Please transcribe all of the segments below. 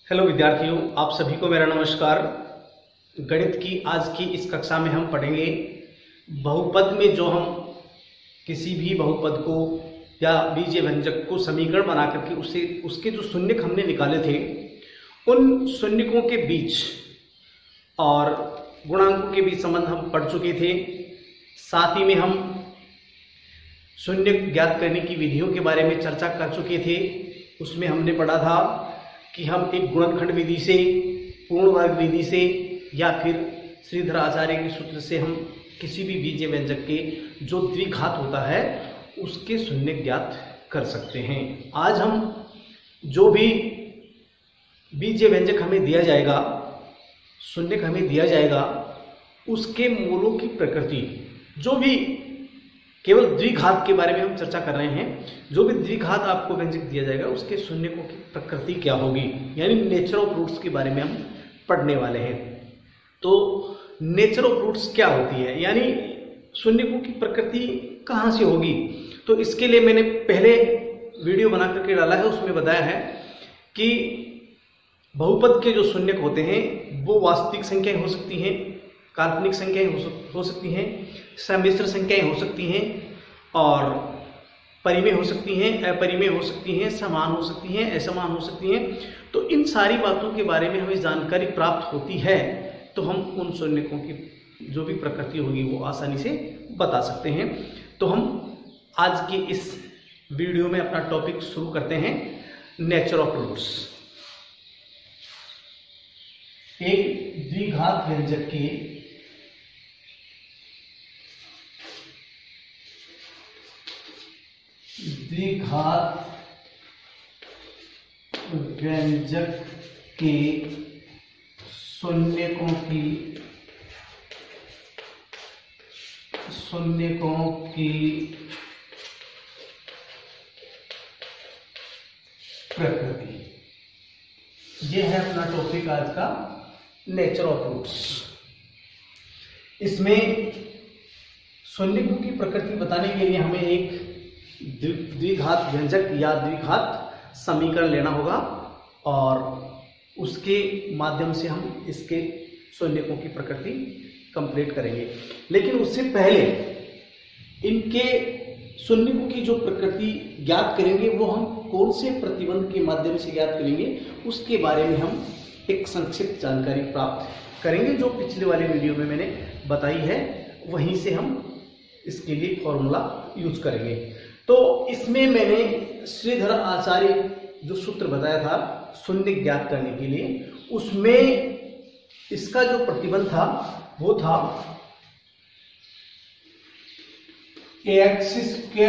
Hello विद्यार्थियों, आप सभी को मेरा नमस्कार। गणित की आज की इस कक्षा में हम पढ़ेंगे बहुपद में जो हम किसी भी बहुपद को या बीजीय व्यंजक को समीकरण बना करके उसके जो शून्यक हमने निकाले थे उन शून्यकों के बीच और गुणांकों के बीच संबंध हम पढ़ चुके थे। साथ ही में हम शून्यक ज्ञात करने की विधियों के बारे में चर्चा कर चुके थे। उसमें हमने पढ़ा था कि हम एक गुणनखंड विधि से, पूर्ण वर्ग विधि से या फिर श्रीधर आचार्य के सूत्र से हम किसी भी बीजीय व्यंजक के जो द्विघात होता है उसके शून्यक ज्ञात कर सकते हैं। आज हम जो भी बीजीय व्यंजक हमें दिया जाएगा, शून्यक हमें दिया जाएगा, उसके मूलों की प्रकृति, जो भी केवल द्विघात के बारे में हम चर्चा कर रहे हैं, जो भी द्विघात आपको व्यंजक दिया जाएगा उसके शून्यकों की प्रकृति क्या होगी, यानी नेचर ऑफ रूट्स के बारे में हम पढ़ने वाले हैं। तो नेचर ऑफ रूट्स क्या होती है, यानी शून्यकों की प्रकृति कहाँ से होगी। तो इसके लिए मैंने पहले वीडियो बना करके डाला है, उसमें बताया है कि बहुपद के जो शून्यक होते हैं वो वास्तविक संख्याएं हो सकती हैं, काल्पनिक संख्याएं हो सकती हैं, सम्मिश्र संख्याएं हो सकती हैं और परिमेय हो सकती हैं, अपरिमेय हो सकती हैं, समान हो सकती हैं, असमान हो सकती हैं। तो इन सारी बातों के बारे में हमें जानकारी प्राप्त होती है तो हम उन शून्यकों की जो भी प्रकृति होगी वो आसानी से बता सकते हैं। तो हम आज की इस वीडियो में अपना टॉपिक शुरू करते हैं, नेचर ऑफ रूट्स। एक द्विघात व्यंजक के शून्यकों की प्रकृति, यह है अपना टॉपिक आज का, नेचर ऑफ रूट्स। इसमें शून्यकों की प्रकृति बताने के लिए हमें एक द्विघात व्यंजक या द्विघात समीकरण लेना होगा और उसके माध्यम से हम इसके शून्यकों की प्रकृति कंप्लीट करेंगे। लेकिन उससे पहले इनके शून्यकों की जो प्रकृति ज्ञात करेंगे वो हम कौन से प्रतिबंध के माध्यम से ज्ञात करेंगे, उसके बारे में हम एक संक्षिप्त जानकारी प्राप्त करेंगे, जो पिछले वाले वीडियो में मैंने बताई है। वहीं से हम इसके लिए फॉर्मूला यूज करेंगे। तो इसमें मैंने श्रीधर आचार्य जो सूत्र बताया था शून्यक ज्ञात करने के लिए, उसमें इसका जो प्रतिबंध था वो था ax² +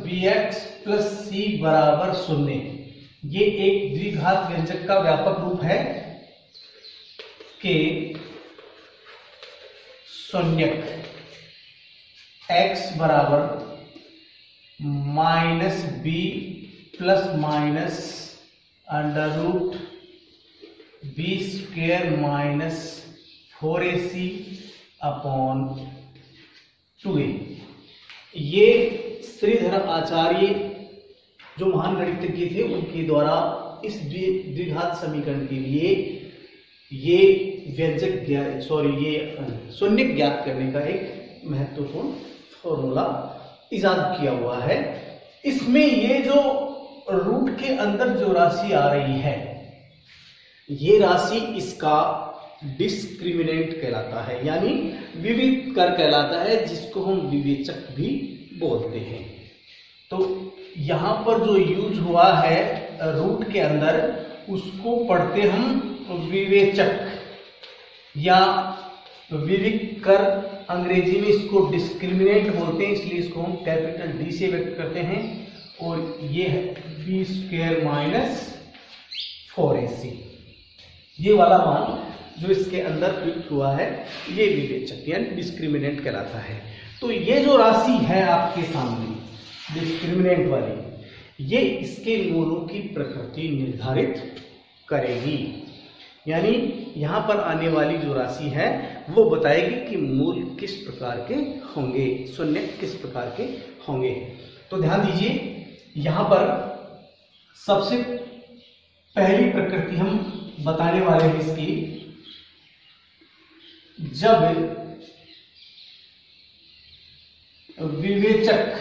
bx + c बराबर 0। ये एक द्विघात व्यंजक का व्यापक रूप है कि शून्यक x बराबर -b ± √b² - 4ac upon 2a। ये श्रीधर आचार्य जो महान गणितज्ञ थे उनके द्वारा इस द्विघात समीकरण के लिए ये शून्यक ज्ञात करने का एक महत्वपूर्ण फॉर्मूला इजाद किया हुआ है। इसमें ये जो रूट के अंदर जो राशि आ रही है, ये राशि इसका डिस्क्रिमिनेंट कहलाता है, यानी विविध कर कहलाता है, जिसको हम विवेचक भी बोलते हैं। तो यहां पर जो यूज हुआ है रूट के अंदर, उसको पढ़ते हम विवेचक या विविध कर, अंग्रेजी में इसको डिस्क्रिमिनेंट बोलते हैं, इसलिए इसको हम कैपिटल डी से व्यक्त करते हैं। और ये है b² - 4ac, ये वाला मान जो इसके अंदर प्रयुक्त हुआ है ये विवेचक यानी डिस्क्रिमिनेंट कहलाता है। तो ये जो राशि है आपके सामने डिस्क्रिमिनेंट वाली, ये इसके मूलों की प्रकृति निर्धारित करेगी, यानी यहां पर आने वाली जो राशि है वो बताएगी कि मूल किस प्रकार के होंगे, शून्यक किस प्रकार के होंगे। तो ध्यान दीजिए, यहां पर सबसे पहली प्रकृति हम बताने वाले हैं इसकी, जब विवेचक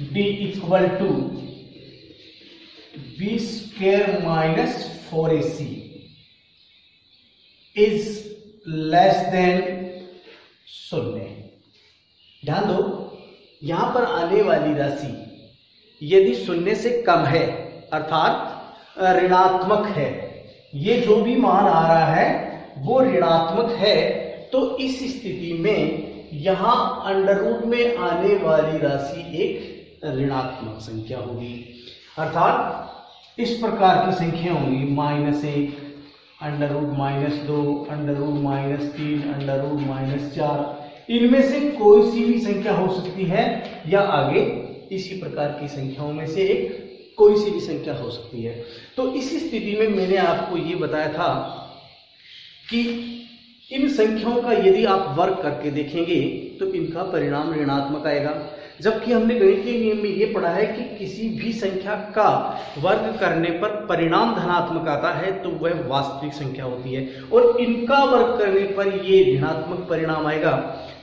d equal to B square minus 4ac is less than 0। ध्यान दो, यहां पर आने वाली राशि यदि 0 से कम है अर्थात ऋणात्मक है, ये जो भी मान आ रहा है वो ऋणात्मक है, तो इस स्थिति में यहां अंडर रूट में आने वाली राशि एक ऋणात्मक संख्या होगी। अर्थात इस प्रकार की संख्या होंगी -1, under root -2, under root -3, under root -4। इनमें से कोई सी भी संख्या हो सकती है, या आगे इसी प्रकार की संख्याओं में से एक कोई सी भी संख्या हो सकती है। तो इस स्थिति में मैंने आपको ये बताया था कि इन संख्याओं का यदि आप वर्ग करके देखेंगे तो इनका परिणाम ऋणात्मक आएगा, जबकि हमने गणितीय नियम में ये पढ़ा है कि किसी भी संख्या का वर्ग करने पर परिणाम धनात्मक आता है तो वह वास्तविक संख्या होती है, और इनका वर्ग करने पर ये ऋणात्मक परिणाम आएगा।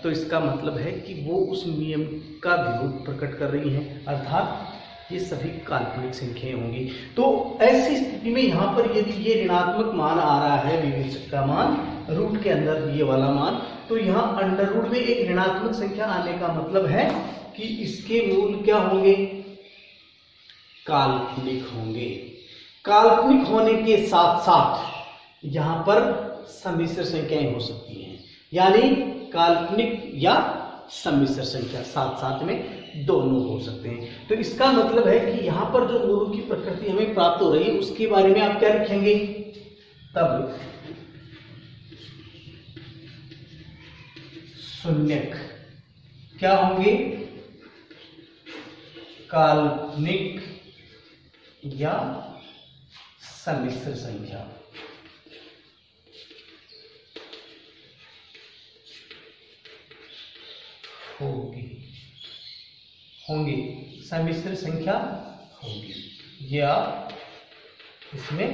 तो इसका मतलब है कि वो उस नियम का विरोध प्रकट कर रही हैं, अर्थात ये सभी काल्पनिक संख्याएं होंगी। तो ऐसी स्थिति में यहाँ पर यदि ये ऋणात्मक मान आ रहा है, विवेचक का मान रूट के अंदर ये वाला मान, तो यहाँ अंडर रूट में एक ऋणात्मक संख्या आने का मतलब है कि इसके मूल क्या होंगे, काल्पनिक होंगे। काल्पनिक होने के साथ साथ यहां पर सम्मिश्र संख्याएं हो सकती हैं, यानी काल्पनिक या सम्मिश्र संख्या साथ साथ में दोनों हो सकते हैं। तो इसका मतलब है कि यहां पर जो मूलों की प्रकृति हमें प्राप्त हो रही है उसके बारे में आप क्या लिखेंगे, तब शून्यक क्या होंगे, काल्पनिक या सम्मिश्र संख्या। होंगी सम्मिश्र संख्या होगी, ये आप इसमें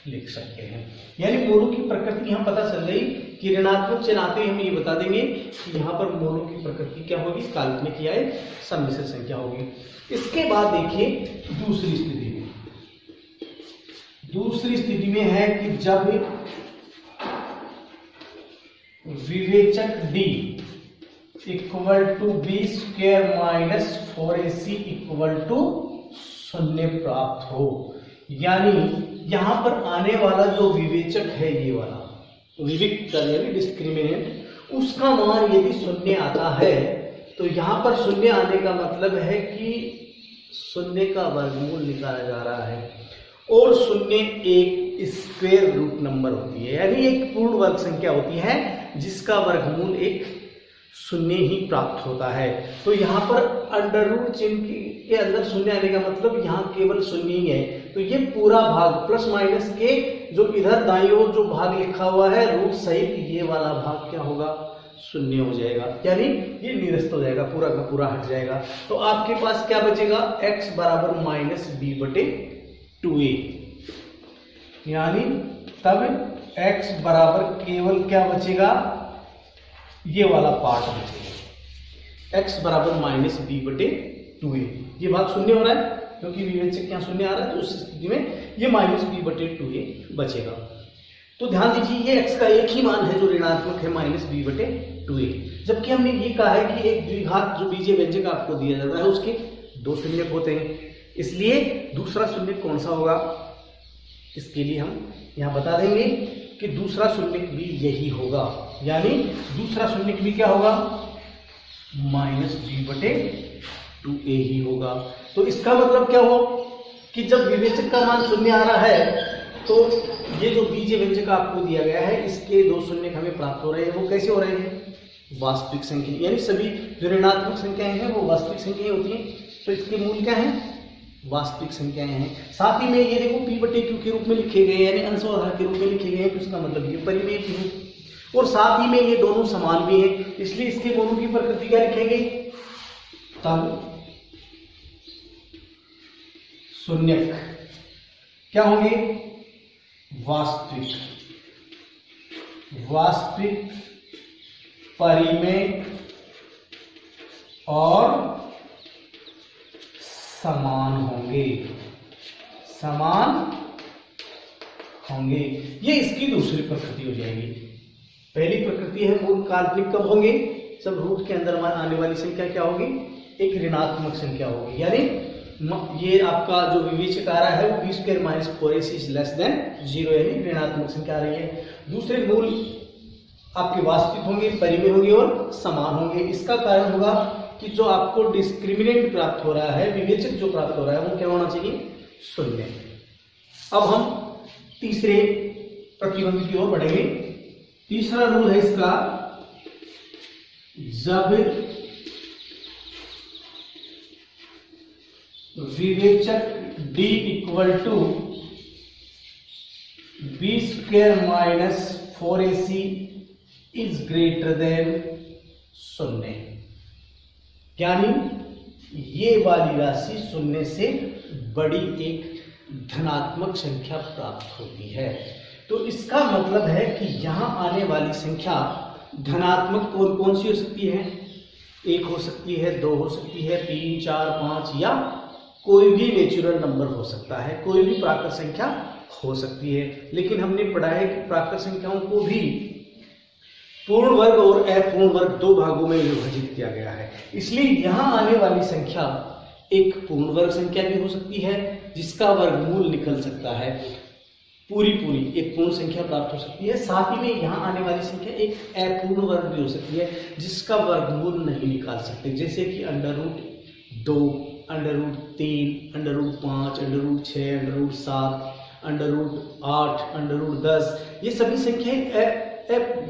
लिख सकते हैं। यानी मोलों की प्रकृति यहां पता चल गई कि ऋणात्मक चिन्ह आते ही हम ये बता देंगे कि यहां पर मोलों की प्रकृति क्या होगी, काल्पनिक या सम्मिश्र संख्या होगी। इसके बाद देखिए दूसरी स्थिति में, दूसरी स्थिति में है कि जब विवेचक d equal to B square minus 4ac equal to 0 प्राप्त हो, यानी यहां पर आने वाला जो विवेचक है ये वाला विविक्तर यानी डिस्क्रिमिनेंट, उसका मान यदि 0 आता है तो यहां पर 0 आने का मतलब है कि 0 का वर्गमूल निकाला जा रहा है, और 0 एक स्क्वायर रूट नंबर होती है, यानी एक पूर्ण वर्ग संख्या होती है जिसका वर्गमूल एक 0 ही प्राप्त होता है। तो यहाँ पर अंडर रूट चिन्ह के अंदर 0 आने का मतलब यहाँ केवल 0 ही है। तो ये पूरा भाग प्लस माइनस के जो इधर दाईं ओर जो भाग लिखा हुआ है रूट सहित, ये वाला भाग क्या होगा, 0 हो जाएगा, यानी ये निरस्त हो जाएगा, पूरा का पूरा हट जाएगा। तो आपके पास क्या बचेगा, x बराबर -b/2a, यानी तब x बराबर केवल क्या बचेगा, ये वाला पार्ट बचेगा, x बराबर -b/2a। ये भाग 0 हो रहा है क्योंकि विवेचक यहाँ 0 आ रहा है, तो उस स्थिति में ये -b/2a बचेगा। तो ध्यान दीजिए ये x का एक ही मान है जो ऋणात्मक है -b/2a, जबकि हमने ये कहा है कि एक द्विघात जो बीजीय व्यंजक आपको दिया जाता है उसके 2 शून्यक होते हैं, इसलिए दूसरा शून्यक कौन सा होगा, इसके लिए हम यहाँ बता देंगे कि दूसरा शून्यक भी यही होगा, यानी दूसरा शून्यक भी क्या होगा, -b/2a ही होगा। तो इसका मतलब क्या हो कि जब विवेचक का मान 0 आ रहा है तो ये जो बीजीय व्यंजक आपको दिया गया है इसके 2 शून्यक हमें प्राप्त हो रहे हैं, वो कैसे हो रहे हैं, वास्तविक संख्या, यानी सभी जो ऋणात्मक संख्याएं हैं वो वास्तविक संख्याएं होती हैं, तो इसके मूल क्या है, वास्तविक संख्याएं हैं। साथ ही में ये देखो p/q के रूप में लिखे गए हैं, यानी अंश और हर के रूप में लिखे गए हैं, तो इसका मतलब ये परिमेय की है, और साथ ही में ये दोनों समान भी हैं, इसलिए इसके दोनों की प्रकृति क्या लिखेंगे, तब शून्यक क्या होंगे? वास्तविक, परिमेय और समान होंगे, ये इसकी दूसरी प्रकृति हो जाएगी। पहली प्रकृति है मूल काल्पनिक कब होंगे? जब रूट के अंदर आने वाली संख्या क्या होगी? एक ऋणात्मक संख्या होगी, यानी ये आपका जो विवेचक आ रहा है वो b² - 4ac is less than 0, यानी ऋणात्मक संख्या आ रही है। दूसरे मूल आपके वास्तविक होंगे, परिमेय होंगे और समान होंगे। इसका कारण होगा कि जो आपको डिस्क्रिमिनेंट प्राप्त हो रहा है, विवेचक जो प्राप्त हो रहा है वो क्या होना चाहिए? 0। अब हम तीसरे प्रतिबंध की ओर बढ़ेंगे। तीसरा रूल है इसका, जब विवेचक d = b² - 4ac is greater than 0, यानी ये वाली राशि 0 से बड़ी एक धनात्मक संख्या प्राप्त होती है। तो इसका मतलब है कि यहां आने वाली संख्या धनात्मक कौन सी हो सकती है? 1 हो सकती है, 2 हो सकती है, 3, 4, 5 या कोई भी नेचुरल नंबर हो सकता है, कोई भी प्राकृत संख्या हो सकती है। लेकिन हमने पढ़ा है कि प्राकृत संख्याओं को भी पूर्ण वर्ग और अपूर्ण वर्ग 2 भागों में विभाजित किया गया है। इसलिए यहां आने वाली संख्या एक पूर्ण वर्ग संख्या भी हो सकती है जिसका वर्गमूल निकल सकता है, पूरी एक पूर्ण संख्या प्राप्त हो सकती है। साथ ही में यहाँ आने वाली संख्या एक अपूर्ण वर्ग भी हो सकती है जिसका वर्गमूल नहीं निकाल सकते, जैसे कि √2, √3, √5, √6, √7, √8, √10, ये सभी संख्याएं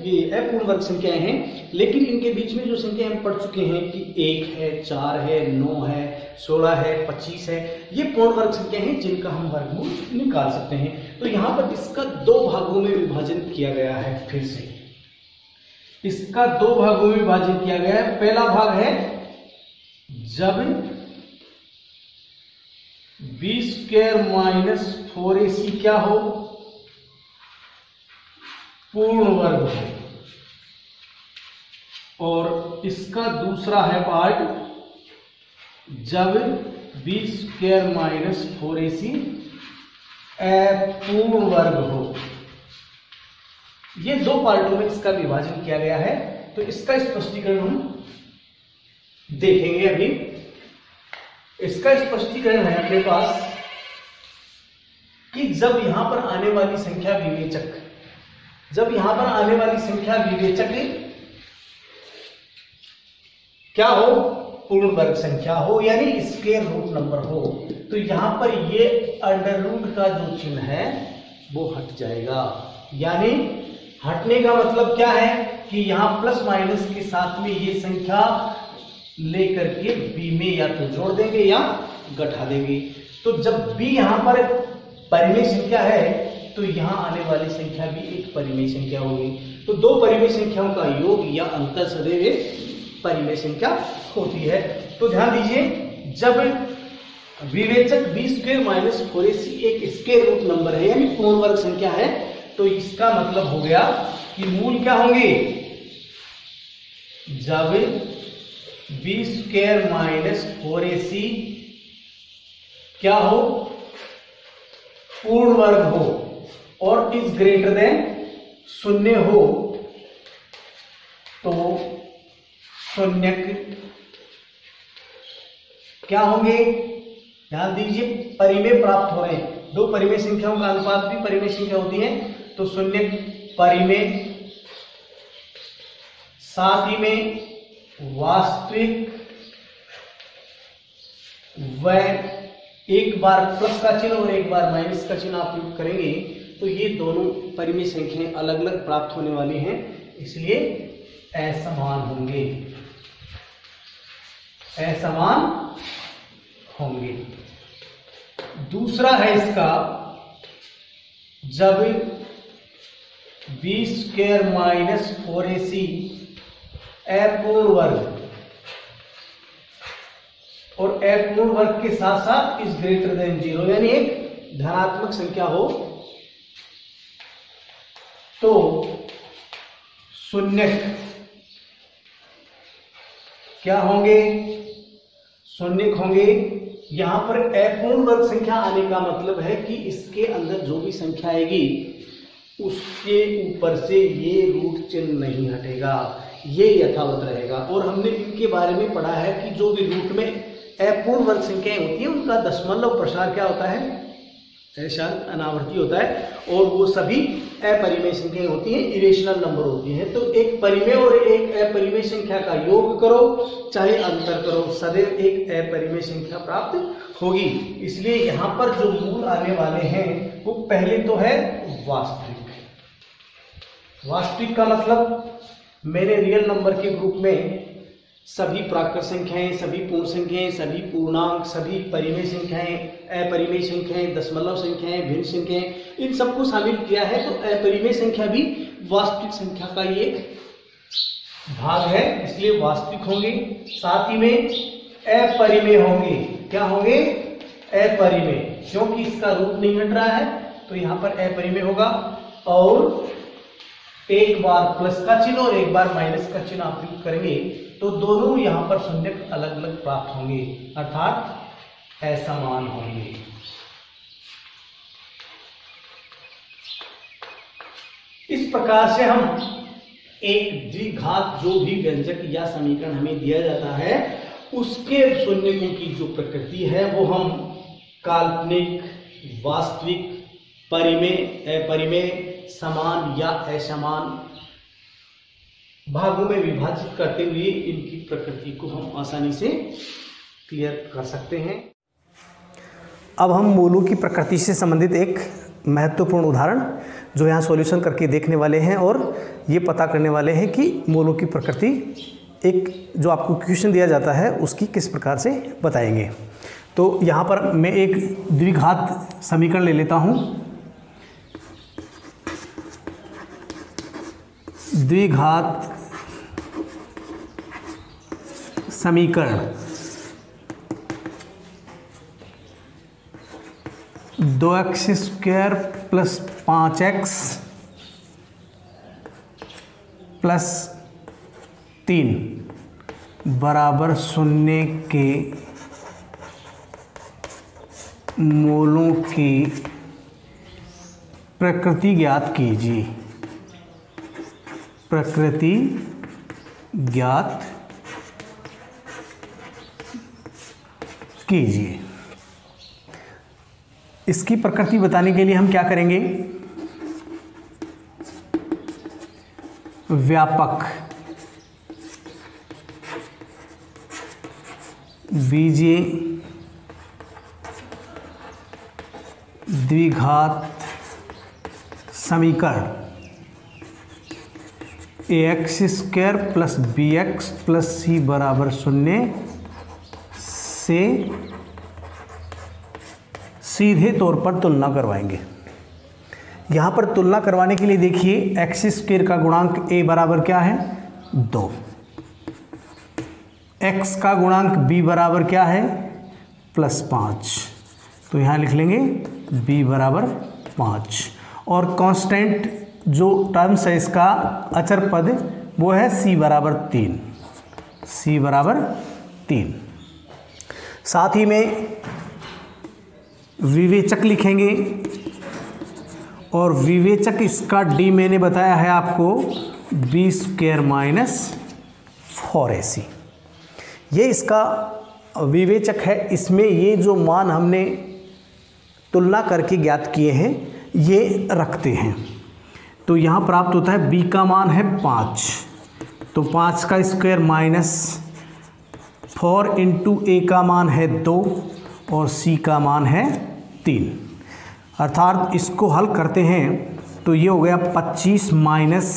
ये अपूर्ण वर्ग संख्याएं हैं। लेकिन इनके बीच में जो संख्याएं हम पढ़ चुके हैं कि 1 है, 4 है, 9 है, 16 है, 25 है, ये पूर्ण वर्ग संख्या हैं जिनका हम वर्गमूल निकाल सकते हैं। तो यहाँ पर इसका 2 भागों में विभाजन किया गया है। फिर से इसका 2 भागों में विभाजन किया गया है। पहला भाग है जब b² - 4ac क्या हो? पूर्ण वर्ग हो। और इसका दूसरा है पार्ट जब b² - 4ac अपूर्ण वर्ग हो। ये 2 पार्टों में इसका विभाजन किया गया है। तो इसका स्पष्टीकरण हम देखेंगे। अभी इसका स्पष्टीकरण है अपने पास कि जब यहां पर आने वाली संख्या विवेचक क्या हो? पूर्ण वर्ग संख्या हो, यानी स्क्वायर रूट नंबर हो, तो यहां पर ये √ का जो चिन्ह है वो हट जाएगा। यानी हटने का मतलब क्या है कि यहां प्लस माइनस के साथ में ये संख्या लेकर के b में या तो जोड़ देंगे या घटा देंगे। तो जब b यहां पर परिमेय संख्या है तो यहां आने वाली संख्या भी एक परिमेय संख्या होगी। तो 2 परिमेय संख्याओं का योग या अंतर सदैव परिमेय संख्या होती है। तो ध्यान दीजिए, जब विवेचक b² - 4ac एक स्क्वायर रूट नंबर है यानी पूर्ण वर्ग संख्या है, तो इसका मतलब हो गया कि मूल क्या होंगे? जब b² - 4ac क्या हो? पूर्ण वर्ग हो और इज ग्रेटर देन 0 हो, तो शून्यक क्या होंगे? ध्यान दीजिए, परिमेय प्राप्त हो रहे हैं। 2 परिमेय संख्याओं का अनुपात भी परिमेय संख्या होती है, तो शून्यक परिमेय, साथ ही में वास्तविक व एक बार प्लस का चिन्ह और एक बार माइनस का चिन्ह आप यूज करेंगे तो ये दोनों परिमेय संख्याएं अलग अलग प्राप्त होने वाली हैं, इसलिए असमान होंगे, असमान होंगे। दूसरा है इसका, जब b² - 4ac अपूर्ण वर्ग और अपूर्ण वर्ग के साथ साथ इज ग्रेटर देन 0, यानी एक धनात्मक संख्या हो तो शून्यक क्या होंगे? शून्यक होंगे। यहां पर अपूर्ण वर्ग संख्या आने का मतलब है कि इसके अंदर जो भी संख्या आएगी उसके ऊपर से ये रूट चिन्ह नहीं हटेगा, ये यथावत रहेगा। और हमने इनके बारे में पढ़ा है कि जो भी रूट में अपूर्ण वर्ग संख्याएं होती है उनका दशमलव प्रसार क्या होता है? ऐसा अनावर्ती होता है, और वो सभी अपरिमेय संख्याएं होती हैं, इरेशनल नंबर होती हैं। तो एक परिमेय और एक अपरिमेय संख्या का योग करो चाहे अंतर करो, सदैव एक अपरिमेय संख्या प्राप्त होगी। इसलिए यहाँ पर जो मूल आने वाले हैं वो पहले तो है वास्तविक। वास्तविक का मतलब मैंने रियल नंबर के ग्रुप में सभी प्राकृत संख्याएं, सभी पूर्ण संख्याएं, सभी पूर्णांक, सभी परिमेय संख्याएं, अपरिमेय संख्याएं, दशमलव संख्याएं, भिन्न संख्याएं, इन सबको शामिल किया है। तो अपरिमेय संख्या भी वास्तविक संख्या का ही एक भाग है, इसलिए वास्तविक होंगे। साथ ही में अपरिमेय होंगे। क्या होंगे? अपरिमेय, क्योंकि इसका रूट नहीं हट रहा है तो यहाँ पर अपरिमेय होगा। और एक बार प्लस का चिन्ह और एक बार माइनस का चिन्ह आप यूज करेंगे तो दोनों यहां पर शून्यक अलग अलग प्राप्त होंगे, अर्थात असमान होंगे। इस प्रकार से हम एक द्विघात जो भी व्यंजक या समीकरण हमें दिया जाता है उसके शून्यकों की जो प्रकृति है वो हम काल्पनिक, वास्तविक, परिमेय, अपरिमेय, समान या असमान भागों में विभाजित करते हुए इनकी प्रकृति को हम आसानी से क्लियर कर सकते हैं। अब हम मूलों की प्रकृति से संबंधित एक महत्वपूर्ण उदाहरण जो यहाँ सॉल्यूशन करके देखने वाले हैं और ये पता करने वाले हैं कि मूलों की प्रकृति एक जो आपको क्वेश्चन दिया जाता है उसकी किस प्रकार से बताएंगे। तो यहाँ पर मैं एक द्विघात समीकरण ले लेता हूँ। द्विघात समीकरण 2x² प्लस 5x प्लस 3 बराबर 0 के मूलों की प्रकृति ज्ञात कीजिए। प्रकृति ज्ञात कीजिए। इसकी प्रकृति बताने के लिए हम क्या करेंगे? व्यापक बीजीय द्विघात समीकरण ax² plus bx plus c बराबर 0 से सीधे तौर पर तुलना करवाएंगे। यहाँ पर तुलना करवाने के लिए देखिए x² का गुणांक a बराबर क्या है? 2। x का गुणांक b बराबर क्या है? प्लस 5। तो यहाँ लिख लेंगे b बराबर 5। और कांस्टेंट जो टर्म्स है इसका अचर पद वो है c बराबर 3। c बराबर 3। साथ ही में विवेचक लिखेंगे और विवेचक इसका d मैंने बताया है आपको b² माइनस 4ac। ये इसका विवेचक है। इसमें ये जो मान हमने तुलना करके ज्ञात किए हैं ये रखते हैं। तो यहाँ प्राप्त होता है b का मान है 5, तो 5 का स्क्वायर माइनस 4 इंटू a का मान है 2 और c का मान है 3। अर्थात इसको हल करते हैं तो ये हो गया 25 माइनस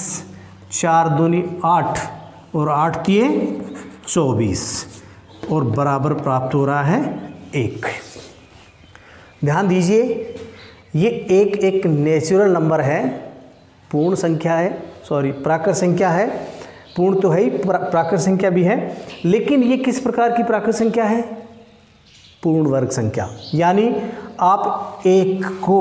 4 दूनी 8 और 8 तिये 24 और बराबर प्राप्त हो रहा है 1। ध्यान दीजिए ये एक नेचुरल नंबर है, पूर्ण संख्या है, प्राकृत संख्या है। पूर्ण तो है ही, प्राकृत संख्या भी है, लेकिन ये किस प्रकार की प्राकृत संख्या है? पूर्ण वर्ग संख्या। यानी आप एक को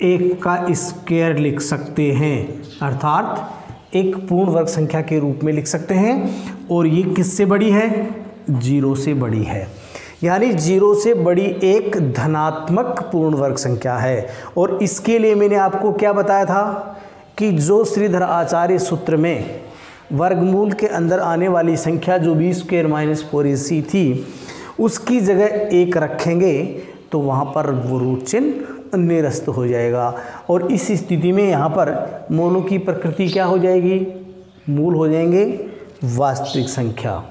एक का स्क्वायर लिख सकते हैं, अर्थात एक पूर्ण वर्ग संख्या के रूप में लिख सकते हैं। और ये किससे बड़ी है? 0 से बड़ी है, यानी 0 से बड़ी एक धनात्मक पूर्ण वर्ग संख्या है। और इसके लिए मैंने आपको क्या बताया था कि जो श्रीधर आचार्य सूत्र में वर्गमूल के अंदर आने वाली संख्या जो b² - 4ac थी, उसकी जगह 1 रखेंगे तो वहाँ पर वो रूट चिन्ह निरस्त हो जाएगा। और इस स्थिति में यहाँ पर मूलों की प्रकृति क्या हो जाएगी? मूल हो जाएंगे वास्तविक संख्या।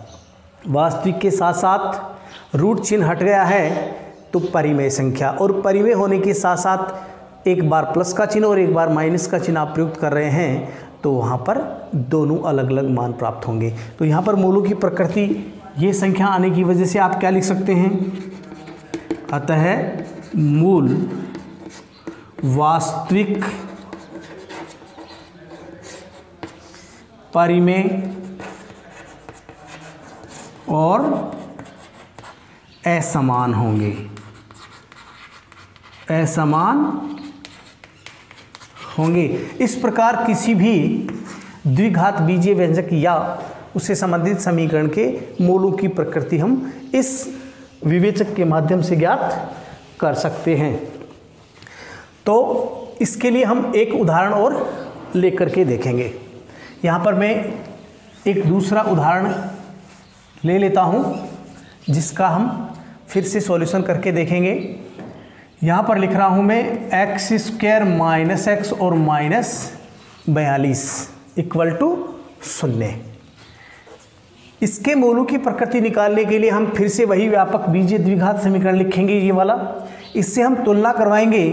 वास्तविक के साथ साथ रूट चिन्ह हट गया है तो परिमेय संख्या, और परिमेय होने के साथ साथ एक बार प्लस का चिन्ह और एक बार माइनस का चिन्ह आप प्रयुक्त कर रहे हैं तो वहाँ पर दोनों अलग अलग मान प्राप्त होंगे। तो यहाँ पर मूलों की प्रकृति ये संख्या आने की वजह से आप क्या लिख सकते हैं? अतः मूल वास्तविक परिमेय और असमान होंगे, असमान होंगे। इस प्रकार किसी भी द्विघात बीजीय व्यंजक या उससे संबंधित समीकरण के मूलों की प्रकृति हम इस विवेचक के माध्यम से ज्ञात कर सकते हैं। तो इसके लिए हम एक उदाहरण और लेकर के देखेंगे। यहाँ पर मैं एक दूसरा उदाहरण ले लेता हूँ जिसका हम फिर से सॉल्यूशन करके देखेंगे। यहाँ पर लिख रहा हूँ मैं x² - x और -42 = 0। इसके मूलों की प्रकृति निकालने के लिए हम फिर से वही व्यापक बीजीय द्विघात समीकरण लिखेंगे, ये वाला। इससे हम तुलना करवाएंगे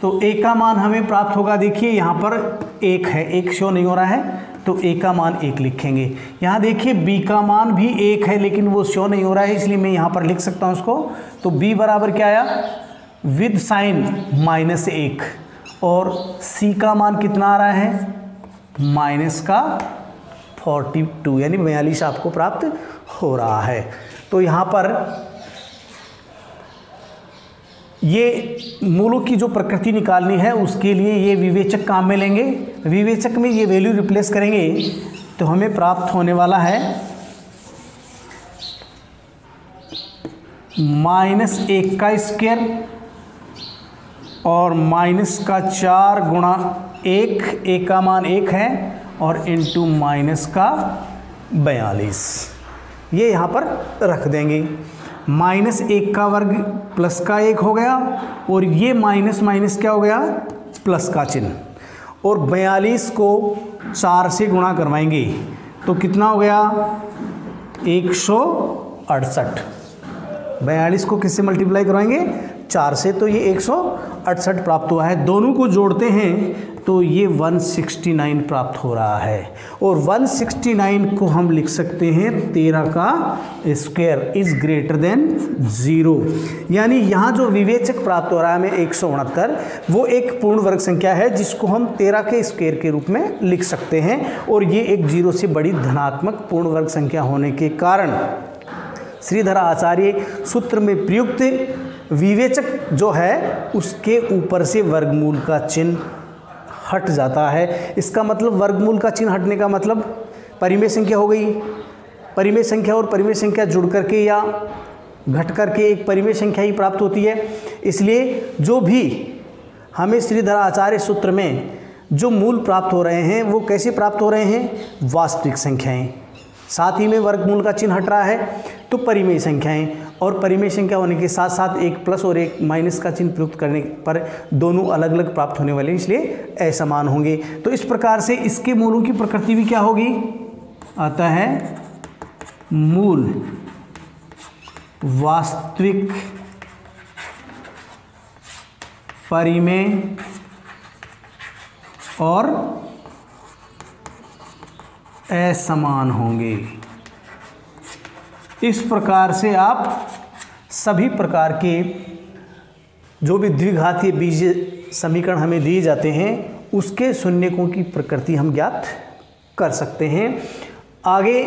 तो a का मान हमें प्राप्त होगा। देखिए यहाँ पर 1 है, 1 शो नहीं हो रहा है तो a का मान 1 लिखेंगे। यहाँ देखिए b का मान भी 1 है लेकिन वो शो नहीं हो रहा है, इसलिए मैं यहाँ पर लिख सकता हूँ उसको। तो b बराबर क्या आया? With sign -1। और c का मान कितना आ रहा है? -42, यानी 42 आपको प्राप्त हो रहा है। तो यहाँ पर ये मूलों की जो प्रकृति निकालनी है उसके लिए ये विवेचक काम में लेंगे। विवेचक में ये वैल्यू रिप्लेस करेंगे तो हमें प्राप्त होने वाला है -1 का स्क्वायर और -4 गुणा 1, a का मान 1 है, और इंटू -42 ये यहाँ पर रख देंगे। -1 का वर्ग प्लस का 1 हो गया, और ये माइनस क्या हो गया? प्लस का चिन्ह। और 42 को 4 से गुणा करवाएंगे तो कितना हो गया? 168। 42 को किससे मल्टीप्लाई करवाएंगे? 4 से, तो ये 168 प्राप्त हुआ है। दोनों को जोड़ते हैं तो ये 169 प्राप्त हो रहा है। और 169 को हम लिख सकते हैं 13 का स्क्वायर इज ग्रेटर देन 0। यानी यहाँ जो विवेचक प्राप्त हो रहा है हमें 169, वो एक पूर्ण वर्ग संख्या है जिसको हम 13 के स्क्वायर के रूप में लिख सकते हैं। और ये एक 0 से बड़ी धनात्मक पूर्ण वर्ग संख्या होने के कारण श्रीधर आचार्य सूत्र में प्रयुक्त विवेचक जो है उसके ऊपर से वर्गमूल का चिन्ह हट जाता है। इसका मतलब वर्गमूल का चिन्ह हटने का मतलब परिमेय संख्या हो गई। परिमेय संख्या और परिमेय संख्या जुड़ करके या घट करके एक परिमेय संख्या ही प्राप्त होती है। इसलिए जो भी हमें श्रीधर आचार्य सूत्र में जो मूल प्राप्त हो रहे हैं वो कैसे प्राप्त हो रहे हैं? वास्तविक संख्याएं। साथ ही में वर्गमूल का चिन्ह हट रहा है तो परिमेय संख्याएं, और परिमेय संख्या होने के साथ साथ एक प्लस और एक माइनस का चिन्ह प्रयुक्त करने पर दोनों अलग अलग प्राप्त होने वाले, इसलिए असमान होंगे। तो इस प्रकार से इसके मूलों की प्रकृति भी क्या होगी? अतः मूल वास्तविक परिमेय और असमान होंगे। इस प्रकार से आप सभी प्रकार के जो भी द्विघातीय बीजीय समीकरण हमें दिए जाते हैं उसके शून्यकों की प्रकृति हम ज्ञात कर सकते हैं। आगे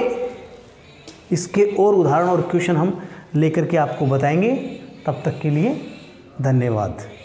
इसके और उदाहरण और क्वेश्चन हम लेकर के आपको बताएंगे। तब तक के लिए धन्यवाद।